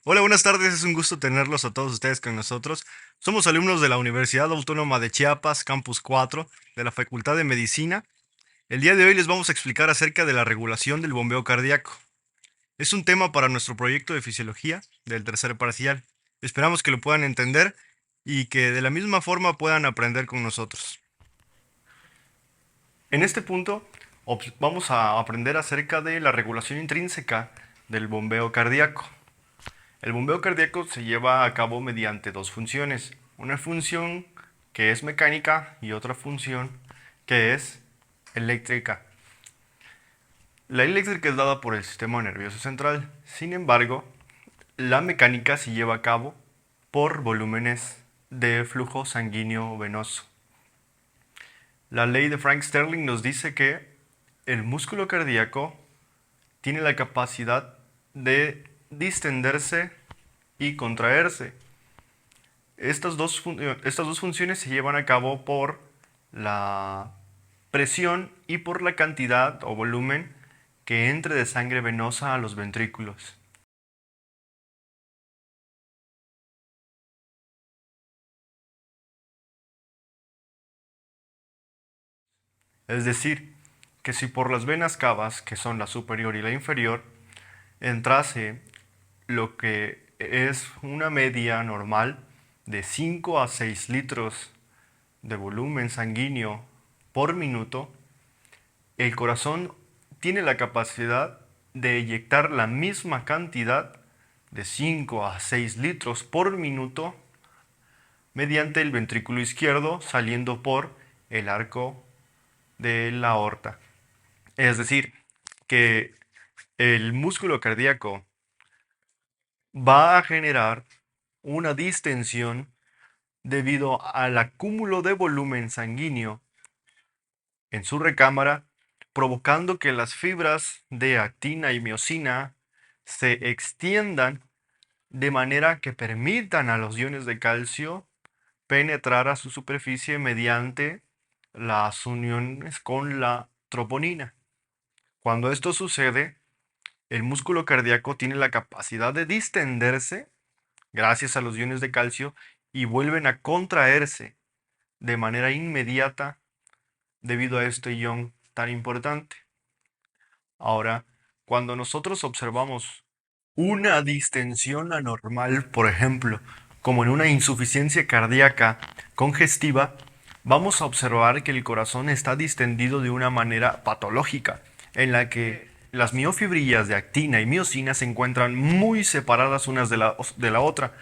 Hola, buenas tardes, es un gusto tenerlos a todos ustedes con nosotros. Somos alumnos de la Universidad Autónoma de Chiapas, Campus 4, de la Facultad de Medicina. El día de hoy les vamos a explicar acerca de la regulación del bombeo cardíaco. Es un tema para nuestro proyecto de fisiología del tercer parcial. Esperamos que lo puedan entender y que de la misma forma puedan aprender con nosotros. En este punto vamos a aprender acerca de la regulación intrínseca del bombeo cardíaco. El bombeo cardíaco se lleva a cabo mediante dos funciones. Una función que es mecánica y otra función que es eléctrica. La eléctrica es dada por el sistema nervioso central. Sin embargo, la mecánica se lleva a cabo por volúmenes de flujo sanguíneo venoso. La ley de Frank Sterling nos dice que el músculo cardíaco tiene la capacidad de distenderse y contraerse. Estas dos funciones se llevan a cabo por la presión y por la cantidad o volumen que entre de sangre venosa a los ventrículos. Es decir, que si por las venas cavas, que son la superior y la inferior, entrase lo que es una media normal de 5 a 6 litros de volumen sanguíneo por minuto, el corazón tiene la capacidad de eyectar la misma cantidad de 5 a 6 litros por minuto mediante el ventrículo izquierdo saliendo por el arco de la aorta. Es decir, que el músculo cardíaco va a generar una distensión debido al acúmulo de volumen sanguíneo en su recámara, provocando que las fibras de actina y miocina se extiendan de manera que permitan a los iones de calcio penetrar a su superficie mediante las uniones con la troponina. Cuando esto sucede, el músculo cardíaco tiene la capacidad de distenderse gracias a los iones de calcio y vuelven a contraerse de manera inmediata debido a este ion tan importante. Ahora, cuando nosotros observamos una distensión anormal, por ejemplo, como en una insuficiencia cardíaca congestiva, vamos a observar que el corazón está distendido de una manera patológica, en la que las miofibrillas de actina y miocina se encuentran muy separadas unas de la otra,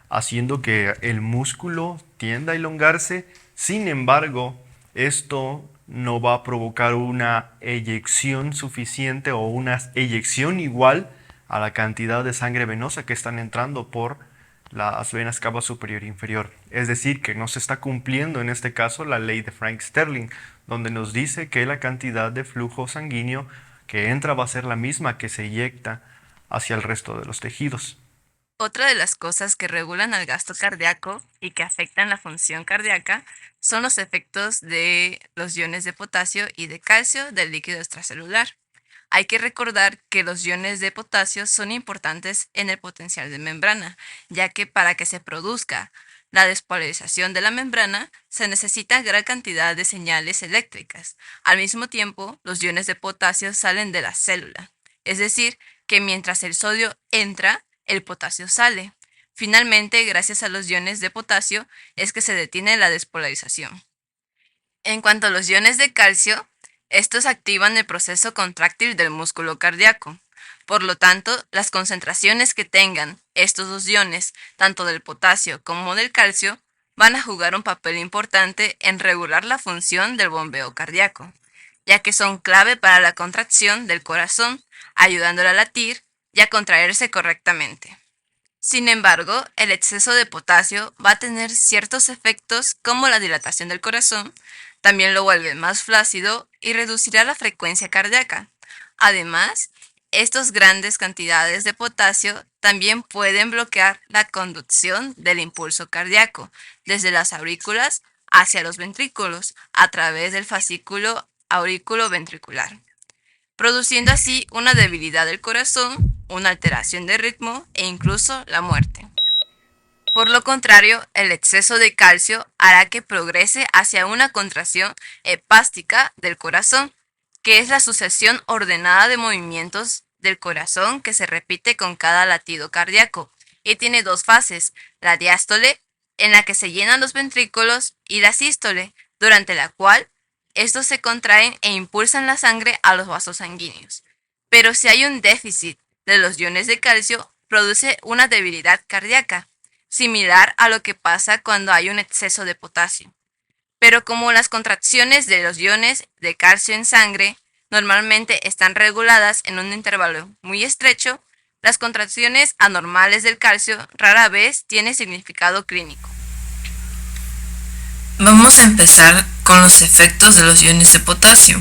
haciendo que el músculo tienda a elongarse. Sin embargo, esto no va a provocar una eyección suficiente o una eyección igual a la cantidad de sangre venosa que están entrando por las venas cava superior e inferior. Es decir, que no se está cumpliendo en este caso la ley de Frank Sterling, donde nos dice que la cantidad de flujo sanguíneo que entra va a ser la misma que se eyecta hacia el resto de los tejidos. Otra de las cosas que regulan al gasto cardíaco y que afectan la función cardíaca son los efectos de los iones de potasio y de calcio del líquido extracelular. Hay que recordar que los iones de potasio son importantes en el potencial de membrana, ya que para que se produzca la despolarización de la membrana se necesita gran cantidad de señales eléctricas. Al mismo tiempo, los iones de potasio salen de la célula, es decir, que mientras el sodio entra, el potasio sale. Finalmente, gracias a los iones de potasio, es que se detiene la despolarización. En cuanto a los iones de calcio, estos activan el proceso contráctil del músculo cardíaco. Por lo tanto, las concentraciones que tengan estos dos iones, tanto del potasio como del calcio, van a jugar un papel importante en regular la función del bombeo cardíaco, ya que son clave para la contracción del corazón, ayudándole a latir y a contraerse correctamente. Sin embargo, el exceso de potasio va a tener ciertos efectos como la dilatación del corazón, también lo vuelve más flácido y reducirá la frecuencia cardíaca. Además, estas grandes cantidades de potasio también pueden bloquear la conducción del impulso cardíaco desde las aurículas hacia los ventrículos a través del fascículo aurículo-ventricular. produciendo así una debilidad del corazón, una alteración de ritmo e incluso la muerte. Por lo contrario, el exceso de calcio hará que progrese hacia una contracción hepástica del corazón, que es la sucesión ordenada de movimientos del corazón que se repite con cada latido cardíaco, y tiene dos fases: la diástole, en la que se llenan los ventrículos, y la sístole, durante la cual estos se contraen e impulsan la sangre a los vasos sanguíneos. Pero si hay un déficit de los iones de calcio, produce una debilidad cardíaca, similar a lo que pasa cuando hay un exceso de potasio. Pero como las contracciones de los iones de calcio en sangre normalmente están reguladas en un intervalo muy estrecho, las contracciones anormales del calcio rara vez tienen significado clínico. Vamos a empezar con los efectos de los iones de potasio.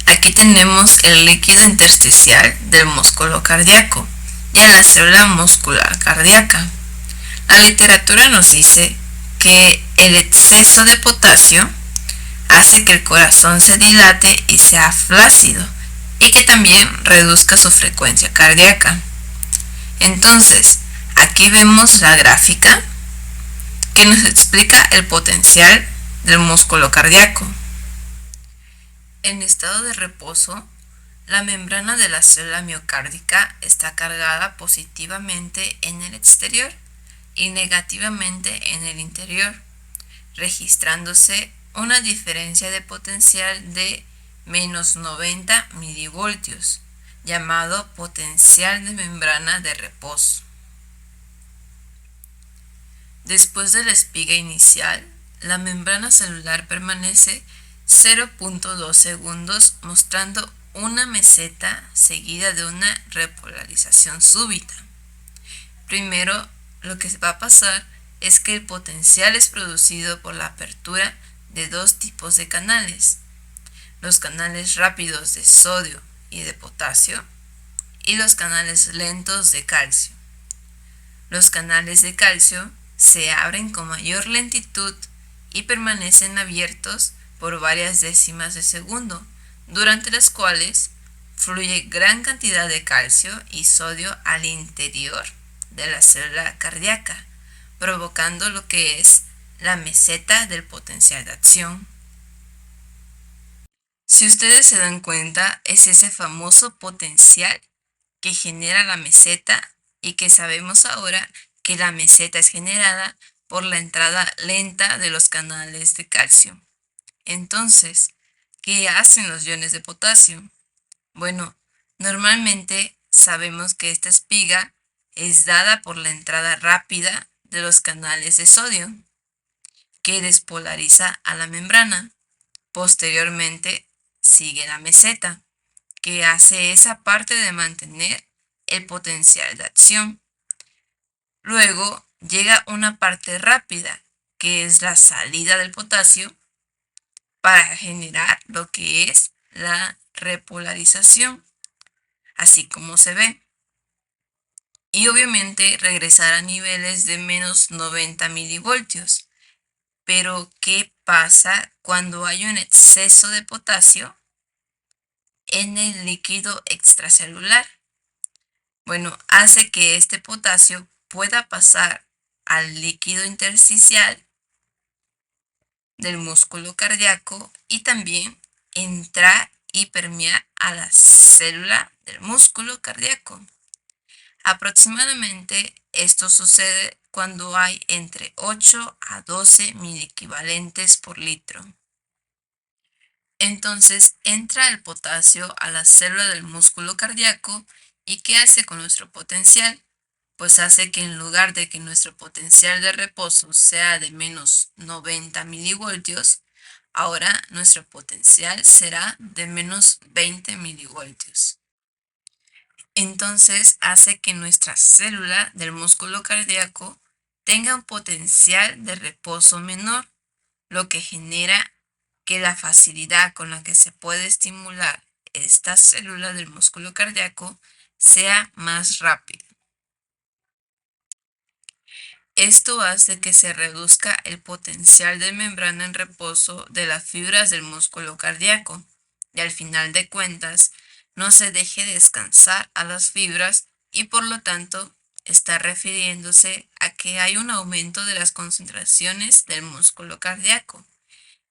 Aquí tenemos el líquido intersticial del músculo cardíaco y a la célula muscular cardíaca. La literatura nos dice que el exceso de potasio hace que el corazón se dilate y sea flácido y que también reduzca su frecuencia cardíaca. Entonces, aquí vemos la gráfica que nos explica el potencial del músculo cardíaco. En estado de reposo, la membrana de la célula miocárdica está cargada positivamente en el exterior y negativamente en el interior, registrándose una diferencia de potencial de menos 90 milivoltios, llamado potencial de membrana de reposo. Después de la espiga inicial, la membrana celular permanece 0.2 segundos mostrando una meseta seguida de una repolarización súbita. Primero, lo que va a pasar es que el potencial es producido por la apertura de dos tipos de canales: los canales rápidos de sodio y de potasio y los canales lentos de calcio. Los canales de calcio se abren con mayor lentitud y permanecen abiertos por varias décimas de segundo, durante las cuales fluye gran cantidad de calcio y sodio al interior de la célula cardíaca, provocando lo que es la meseta del potencial de acción. Si ustedes se dan cuenta, es ese famoso potencial que genera la meseta, y que sabemos ahora que la meseta es generada por la entrada lenta de los canales de calcio. Entonces, ¿qué hacen los iones de potasio? Bueno, normalmente sabemos que esta espiga es dada por la entrada rápida de los canales de sodio, que despolariza a la membrana. Posteriormente sigue la meseta, que hace esa parte de mantener el potencial de acción. Luego llega una parte rápida, que es la salida del potasio, para generar lo que es la repolarización, así como se ve. Y obviamente regresar a niveles de menos 90 milivoltios. Pero, ¿qué pasa cuando hay un exceso de potasio en el líquido extracelular? Bueno, hace que este potasio pueda pasar al líquido intersticial del músculo cardíaco y también entrar y permear a la célula del músculo cardíaco. Aproximadamente esto sucede cuando hay entre 8 a 12 miliequivalentes por litro. Entonces entra el potasio a la célula del músculo cardíaco, ¿y qué hace con nuestro potencial? Pues hace que en lugar de que nuestro potencial de reposo sea de menos 90 milivoltios, ahora nuestro potencial será de menos 20 milivoltios. Entonces hace que nuestra célula del músculo cardíaco tenga un potencial de reposo menor, lo que genera que la facilidad con la que se puede estimular esta célula del músculo cardíaco sea más rápida. Esto hace que se reduzca el potencial de membrana en reposo de las fibras del músculo cardíaco, y al final de cuentas, no se deje descansar a las fibras y por lo tanto está refiriéndose a que hay un aumento de las concentraciones del músculo cardíaco.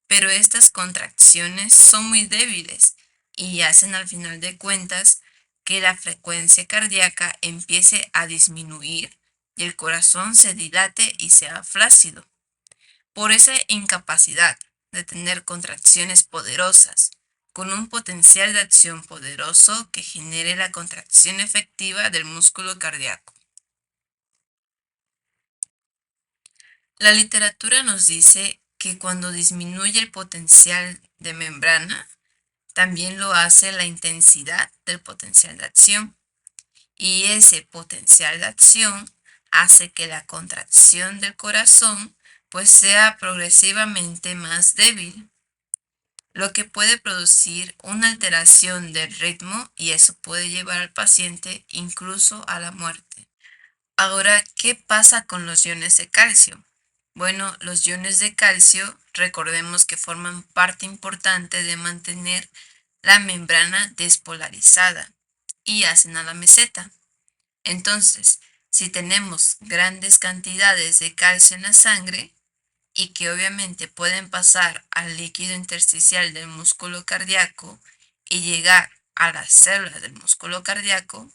Pero estas contracciones son muy débiles y hacen al final de cuentas que la frecuencia cardíaca empiece a disminuir y el corazón se dilate y sea flácido. Por esa incapacidad de tener contracciones poderosas, con un potencial de acción poderoso que genere la contracción efectiva del músculo cardíaco. La literatura nos dice que cuando disminuye el potencial de membrana, también lo hace la intensidad del potencial de acción. Y ese potencial de acción hace que la contracción del corazón pues sea progresivamente más débil, lo que puede producir una alteración del ritmo y eso puede llevar al paciente incluso a la muerte. Ahora, ¿qué pasa con los iones de calcio? Bueno, los iones de calcio, recordemos que forman parte importante de mantener la membrana despolarizada y hacen a la meseta. Entonces, si tenemos grandes cantidades de calcio en la sangre y que obviamente pueden pasar al líquido intersticial del músculo cardíaco y llegar a las células del músculo cardíaco,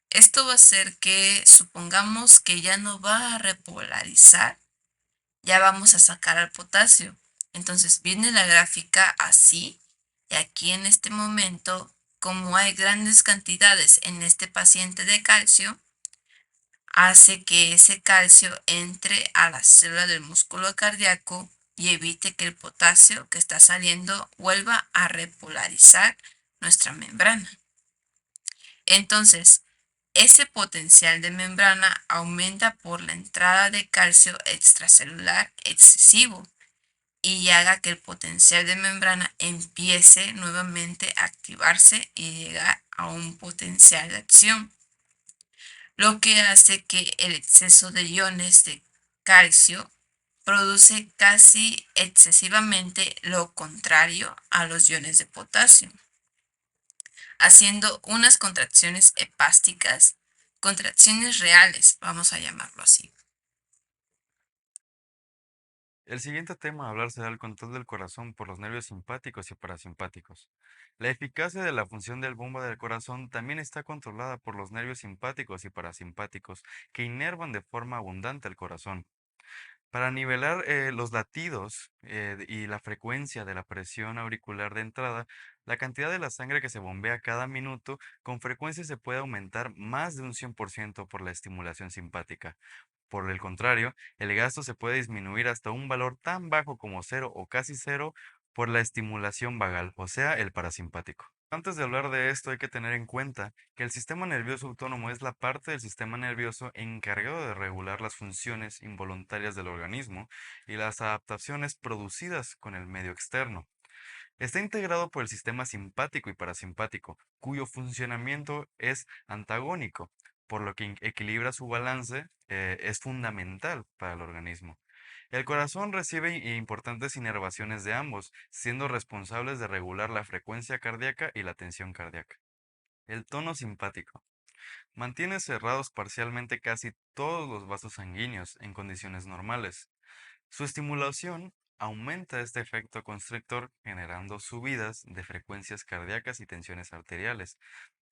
esto va a hacer que supongamos que ya no va a repolarizar, ya vamos a sacar al potasio. Entonces viene la gráfica así y aquí en este momento, como hay grandes cantidades en este paciente de calcio, hace que ese calcio entre a la célula del músculo cardíaco y evite que el potasio que está saliendo vuelva a repolarizar nuestra membrana. Entonces, ese potencial de membrana aumenta por la entrada de calcio extracelular excesivo y haga que el potencial de membrana empiece nuevamente a activarse y llegar a un potencial de acción, lo que hace que el exceso de iones de calcio produce casi excesivamente lo contrario a los iones de potasio, haciendo unas contracciones hepásticas, contracciones reales, vamos a llamarlo así. El siguiente tema a hablar será el control del corazón por los nervios simpáticos y parasimpáticos. La eficacia de la función del bombo del corazón también está controlada por los nervios simpáticos y parasimpáticos, que inervan de forma abundante el corazón. Para nivelar los latidos y la frecuencia de la presión auricular de entrada, la cantidad de la sangre que se bombea cada minuto con frecuencia se puede aumentar más de un 100% por la estimulación simpática. Por el contrario, el gasto se puede disminuir hasta un valor tan bajo como cero o casi cero por la estimulación vagal, o sea, el parasimpático. Antes de hablar de esto, hay que tener en cuenta que el sistema nervioso autónomo es la parte del sistema nervioso encargado de regular las funciones involuntarias del organismo y las adaptaciones producidas con el medio externo. Está integrado por el sistema simpático y parasimpático, cuyo funcionamiento es antagónico, por lo que equilibra su balance es fundamental para el organismo. El corazón recibe importantes inervaciones de ambos, siendo responsables de regular la frecuencia cardíaca y la tensión cardíaca. El tono simpático. Mantiene cerrados parcialmente casi todos los vasos sanguíneos en condiciones normales. Su estimulación aumenta este efecto constrictor generando subidas de frecuencias cardíacas y tensiones arteriales.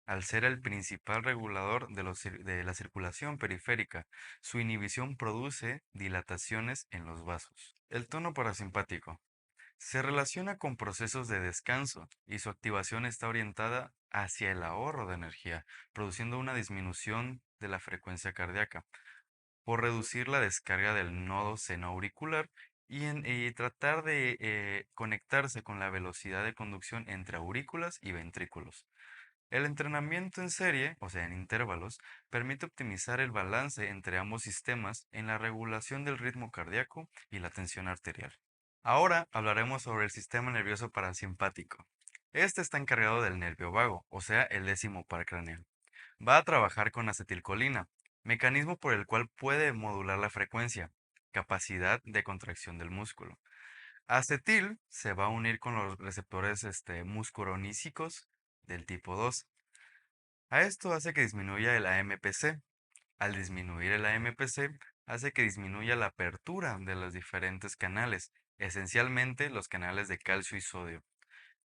Al ser el principal regulador de la circulación periférica, su inhibición produce dilataciones en los vasos. El tono parasimpático se relaciona con procesos de descanso y su activación está orientada hacia el ahorro de energía, produciendo una disminución de la frecuencia cardíaca por reducir la descarga del nodo seno-auricular y tratar de conectarse con la velocidad de conducción entre aurículas y ventrículos. El entrenamiento en serie, o sea, en intervalos, permite optimizar el balance entre ambos sistemas en la regulación del ritmo cardíaco y la tensión arterial. Ahora hablaremos sobre el sistema nervioso parasimpático. Este está encargado del nervio vago, o sea, el décimo par craneal. Va a trabajar con acetilcolina, mecanismo por el cual puede modular la frecuencia, capacidad de contracción del músculo. Acetil se va a unir con los receptores muscaronísicos del tipo 2. A esto hace que disminuya el AMPC. Al disminuir el AMPC, hace que disminuya la apertura de los diferentes canales, esencialmente los canales de calcio y sodio.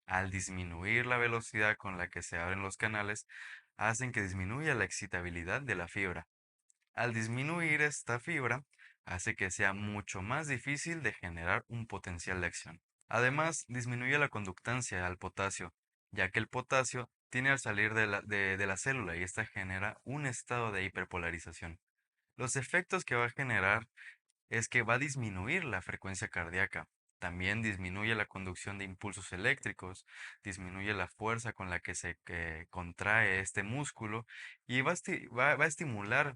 Al disminuir la velocidad con la que se abren los canales, hacen que disminuya la excitabilidad de la fibra. Al disminuir esta fibra, hace que sea mucho más difícil de generar un potencial de acción. Además, disminuye la conductancia al potasio, ya que el potasio tiene al salir de la célula y esta genera un estado de hiperpolarización. Los efectos que va a generar es que va a disminuir la frecuencia cardíaca. También disminuye la conducción de impulsos eléctricos, disminuye la fuerza con la que se contrae este músculo y va a estimular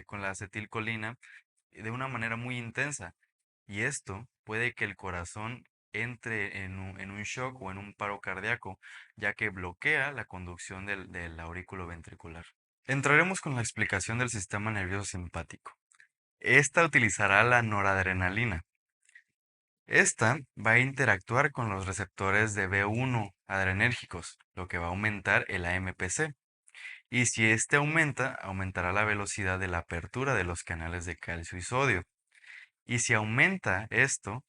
con la acetilcolina de una manera muy intensa. Y esto puede que el corazón entre en un shock o en un paro cardíaco, ya que bloquea la conducción del aurículo ventricular. Entraremos con la explicación del sistema nervioso simpático. Esta utilizará la noradrenalina. Esta va a interactuar con los receptores de B1 adrenérgicos, lo que va a aumentar el AMPC. Y si este aumenta, aumentará la velocidad de la apertura de los canales de calcio y sodio. Y si aumenta esto,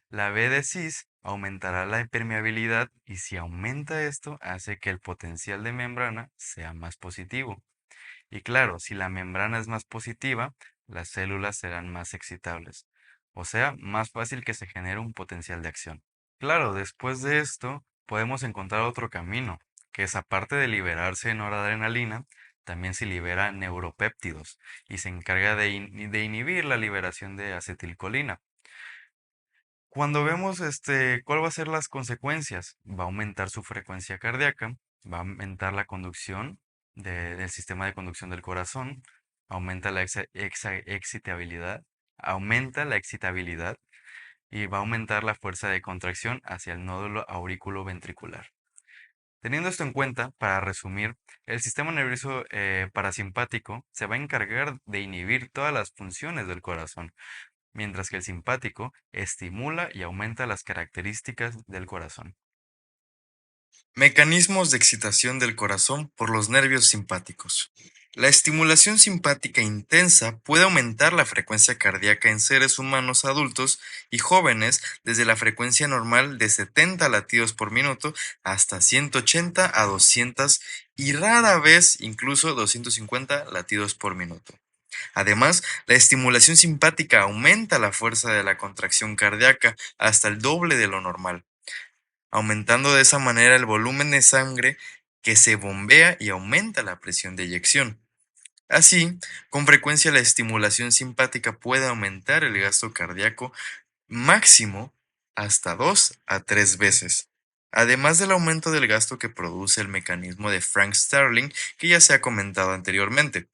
la B de cis aumentará la impermeabilidad y si aumenta esto, hace que el potencial de membrana sea más positivo. Y claro, si la membrana es más positiva, las células serán más excitables, o sea, más fácil que se genere un potencial de acción. Claro, después de esto, podemos encontrar otro camino, que es aparte de liberarse noradrenalina, también se libera neuropéptidos y se encarga de inhibir la liberación de acetilcolina. Cuando vemos cuál va a ser las consecuencias, va a aumentar su frecuencia cardíaca, va a aumentar la conducción del sistema de conducción del corazón, aumenta la excitabilidad, aumenta la excitabilidad y va a aumentar la fuerza de contracción hacia el nódulo auriculoventricular. Teniendo esto en cuenta, para resumir, el sistema nervioso parasimpático se va a encargar de inhibir todas las funciones del corazón, mientras que el simpático estimula y aumenta las características del corazón. Mecanismos de excitación del corazón por los nervios simpáticos. La estimulación simpática intensa puede aumentar la frecuencia cardíaca en seres humanos adultos y jóvenes desde la frecuencia normal de 70 latidos por minuto hasta 180 a 200 y rara vez incluso 250 latidos por minuto. Además, la estimulación simpática aumenta la fuerza de la contracción cardíaca hasta el doble de lo normal, aumentando de esa manera el volumen de sangre que se bombea y aumenta la presión de eyección. Así, con frecuencia la estimulación simpática puede aumentar el gasto cardíaco máximo hasta 2 a 3 veces, además del aumento del gasto que produce el mecanismo de Frank Starling que ya se ha comentado anteriormente.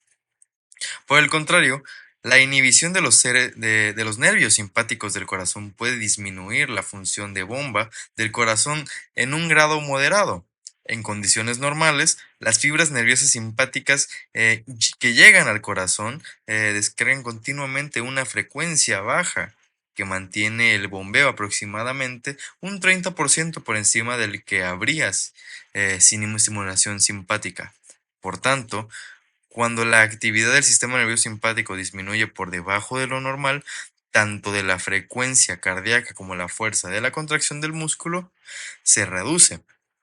Por el contrario, la inhibición de los nervios simpáticos del corazón puede disminuir la función de bomba del corazón en un grado moderado. En condiciones normales, las fibras nerviosas simpáticas que llegan al corazón descargan continuamente una frecuencia baja que mantiene el bombeo aproximadamente un 30% por encima del que habrías sin estimulación simpática. Por tanto, cuando la actividad del sistema nervioso simpático disminuye por debajo de lo normal, tanto de la frecuencia cardíaca como la fuerza de la contracción del músculo se reduce,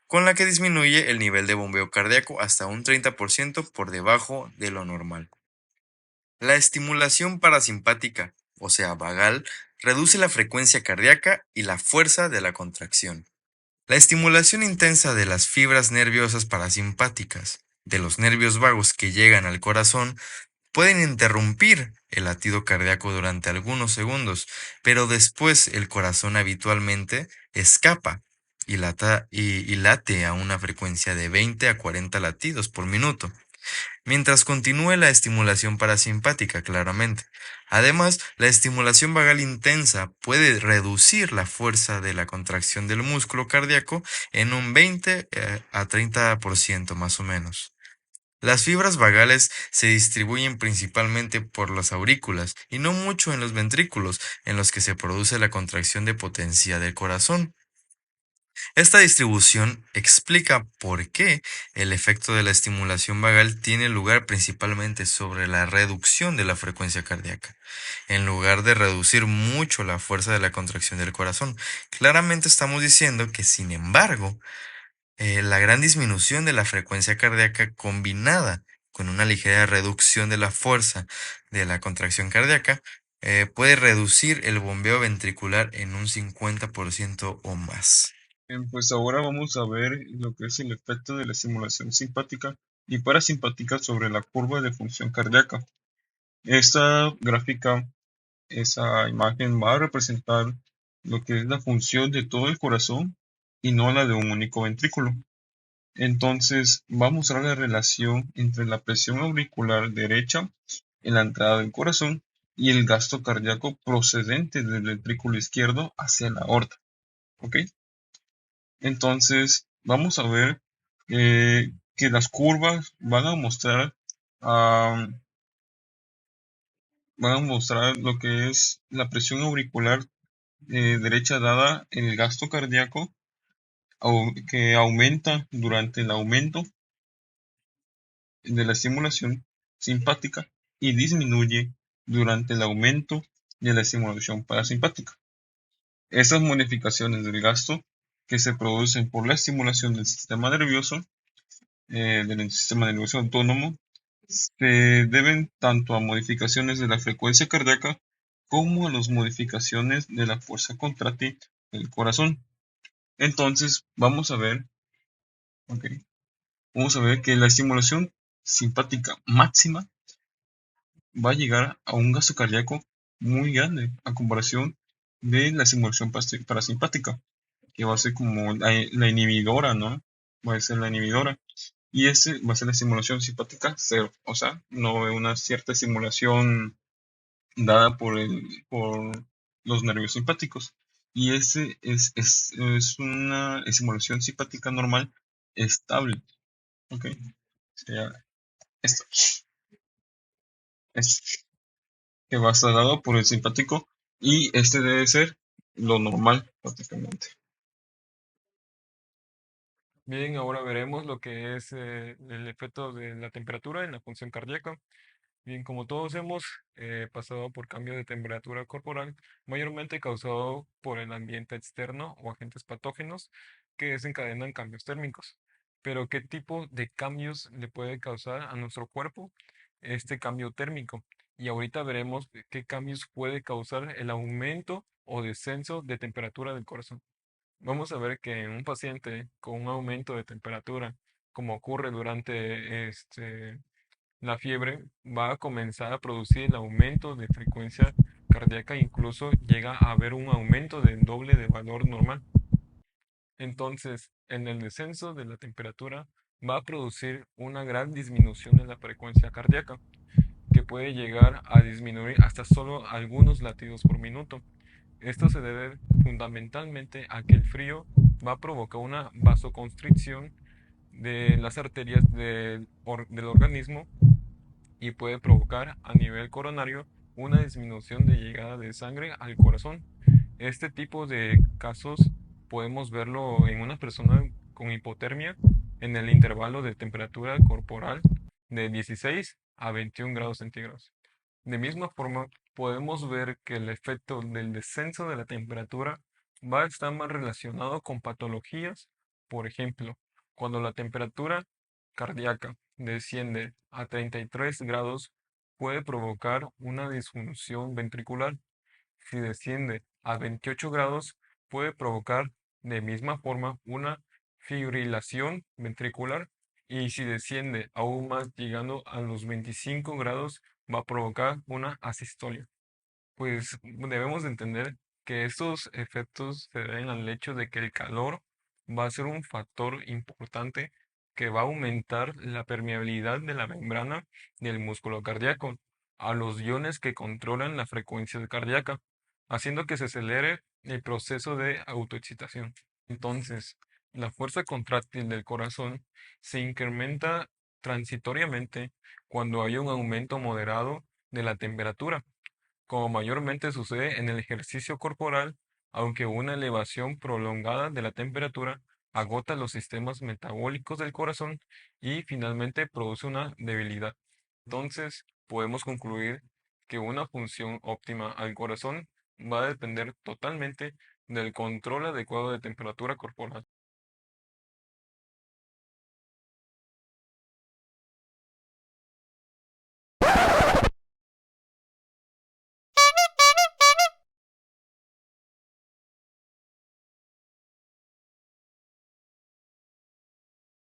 con la que disminuye el nivel de bombeo cardíaco hasta un 30% por debajo de lo normal. La estimulación parasimpática, o sea, vagal, reduce la frecuencia cardíaca y la fuerza de la contracción. La estimulación intensa de las fibras nerviosas parasimpáticas, de los nervios vagos que llegan al corazón, pueden interrumpir el latido cardíaco durante algunos segundos, pero después el corazón habitualmente escapa y late a una frecuencia de 20 a 40 latidos por minuto mientras continúe la estimulación parasimpática, claramente. Además, la estimulación vagal intensa puede reducir la fuerza de la contracción del músculo cardíaco en un 20 a 30% más o menos. Las fibras vagales se distribuyen principalmente por las aurículas y no mucho en los ventrículos, en los que se produce la contracción de potencia del corazón. Esta distribución explica por qué el efecto de la estimulación vagal tiene lugar principalmente sobre la reducción de la frecuencia cardíaca, en lugar de reducir mucho la fuerza de la contracción del corazón. Claramente estamos diciendo que, sin embargo, la gran disminución de la frecuencia cardíaca combinada con una ligera reducción de la fuerza de la contracción cardíaca puede reducir el bombeo ventricular en un 50% o más. Bien, pues ahora vamos a ver lo que es el efecto de la estimulación simpática y parasimpática sobre la curva de función cardíaca. Esta gráfica, esa imagen va a representar lo que es la función de todo el corazón y no la de un único ventrículo. Entonces va a mostrar la relación entre la presión auricular derecha en la entrada del corazón y el gasto cardíaco procedente del ventrículo izquierdo hacia la aorta. ¿Ok? Entonces vamos a ver que las curvas am, van a mostrar lo que es la presión auricular derecha dada el gasto cardíaco que aumenta durante el aumento de la estimulación simpática y disminuye durante el aumento de la estimulación parasimpática. Estas modificaciones del gasto que se producen por la estimulación del sistema nervioso autónomo se deben tanto a modificaciones de la frecuencia cardíaca como a las modificaciones de la fuerza contráctil del corazón. Entonces, ok, vamos a ver que la estimulación simpática máxima va a llegar a un gasto cardíaco muy grande a comparación de la estimulación parasimpática, que va a ser como la inhibidora, ¿no? Va a ser la inhibidora. Y ese va a ser la estimulación simpática cero, o sea, no una cierta estimulación dada por los nervios simpáticos. Y ese es una estimulación simpática normal estable. ¿Ok? Sería esto. Es que va a estar dado por el simpático y este debe ser lo normal prácticamente. Bien, ahora veremos lo que es el efecto de la temperatura en la función cardíaca. Bien, como todos hemos pasado por cambio de temperatura corporal, mayormente causado por el ambiente externo o agentes patógenos que desencadenan cambios térmicos. Pero, ¿qué tipo de cambios le puede causar a nuestro cuerpo este cambio térmico? Y ahorita veremos qué cambios puede causar el aumento o descenso de temperatura del corazón. Vamos a ver que en un paciente con un aumento de temperatura, como ocurre durante la fiebre, va a comenzar a producir el aumento de frecuencia cardíaca, incluso llega a haber un aumento del doble de valor normal. Entonces, en el descenso de la temperatura va a producir una gran disminución de la frecuencia cardíaca, que puede llegar a disminuir hasta solo algunos latidos por minuto. Esto se debe fundamentalmente a que el frío va a provocar una vasoconstricción de las arterias del organismo y puede provocar a nivel coronario una disminución de llegada de sangre al corazón. Este tipo de casos podemos verlo en una persona con hipotermia en el intervalo de temperatura corporal de 16 a 21 grados centígrados. De misma forma, podemos ver que el efecto del descenso de la temperatura va a estar más relacionado con patologías. Por ejemplo, cuando la temperatura cardíaca desciende a 33 grados, puede provocar una disfunción ventricular. Si desciende a 28 grados, puede provocar de misma forma una fibrilación ventricular. Y si desciende aún más llegando a los 25 grados, va a provocar una asistolia. Pues debemos de entender que estos efectos se deben al hecho de que el calor va a ser un factor importante que va a aumentar la permeabilidad de la membrana del músculo cardíaco a los iones que controlan la frecuencia cardíaca, haciendo que se acelere el proceso de autoexcitación. Entonces, la fuerza contráctil del corazón se incrementa transitoriamente cuando hay un aumento moderado de la temperatura, como mayormente sucede en el ejercicio corporal aunque una elevación prolongada de la temperatura agota los sistemas metabólicos del corazón y finalmente produce una debilidad. Entonces, podemos concluir que una función óptima al corazón va a depender totalmente del control adecuado de temperatura corporal.